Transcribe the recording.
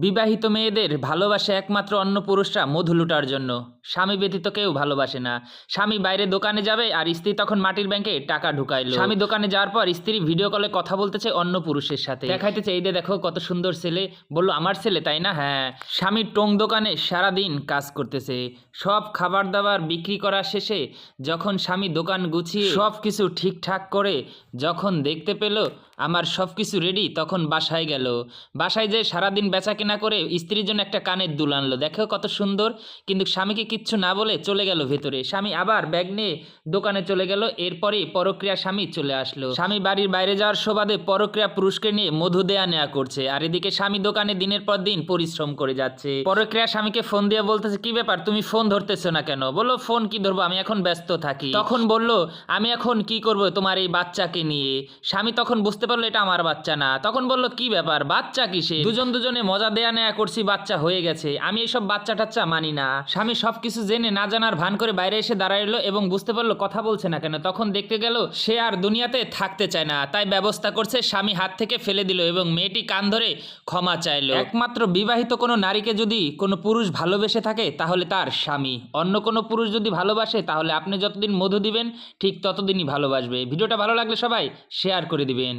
বিবাহিত মেয়েদের ভালোবাসে একমাত্র অন্য পুরুষরা মধু লুটার জন্য। স্বামী ব্যতীত কেউ ভালোবাসে না। স্বামী বাইরে দোকানে যাবে আর স্ত্রী তখন মাটির ব্যাংকে টাকা ঢুকাইলো। স্বামী দোকানে যাওয়ার পর স্ত্রী ভিডিও কলে কথা বলতেছে অন্য পুরুষের সাথে, দেখাইতেছে এই যে দেখো কত সুন্দর ছেলে। বললো আমার ছেলে তাই না? হ্যাঁ। স্বামী টং দোকানে সারাদিন কাজ করতেছে, সব খাবার দাবার বিক্রি করা শেষে যখন স্বামী দোকান গুছিয়ে সব কিছু ঠিকঠাক করে যখন দেখতে পেল আমার সব কিছু রেডি, তখন বাসায় গেল। বাসায় যে সারাদিন বেচা কেনা করে স্ত্রীর জন্য একটা কানের দুল আনলো, দেখো কত সুন্দর। কিন্তু স্বামীকে কিচ্ছু না বলে চলে গেল ভেতরে। স্বামী আবার ব্যাগ নিয়ে দোকানে চলে গেল। এরপরে পরক্রিয়া স্বামী চলে আসলো। স্বামী বাড়ির বাইরে যাওয়ার সুবাদে পরক্রিয়া পুরুষকে নিয়ে মধু দেয়া নেয়া করছে, আর এদিকে স্বামী দোকানে দিনের পর দিন পরিশ্রম করে যাচ্ছে। পরক্রিয়া স্বামীকে ফোন দিয়ে বলতেছে কি ব্যাপার, তুমি ফোন ধরতেছো না কেন? বললো ফোন কি ধরবো, আমি এখন ব্যস্ত থাকি। তখন বললো আমি এখন কি করব তোমার এই বাচ্চাকে নিয়ে। স্বামী তখন বুঝতে পারলো এটা আমার বাচ্চা না। তখন বললো কি ব্যাপার, বাচ্চা কিসে? দুজনে মজা দেয়া নেয়া করছি, বাচ্চা হয়ে গেছে। আমি এইসব বাচ্চা টাচ্চা মানি না। স্বামী সবকিছু জেনে না জানার ভান করে বাইরে এসে দাঁড়াইলো এবং বুঝতে পারলো কথা বলছে না কেন। তখন দেখতে গেল সে আর দুনিয়াতে থাকতে চায় না, তাই ব্যবস্থা করছে। স্বামী হাত থেকে ফেলে দিল এবং মেয়েটি কান ধরে ক্ষমা চাইলো। একমাত্র বিবাহিত কোনো নারীকে যদি কোনো পুরুষ ভালোবেসে থাকে তাহলে তার স্বামী। অন্য কোনো পুরুষ যদি ভালোবাসে তাহলে আপনি যতদিন মধু দিবেন ঠিক ততদিনই ভালোবাসবে। ভিডিওটা ভালো লাগলে সবাই শেয়ার করে দিবেন।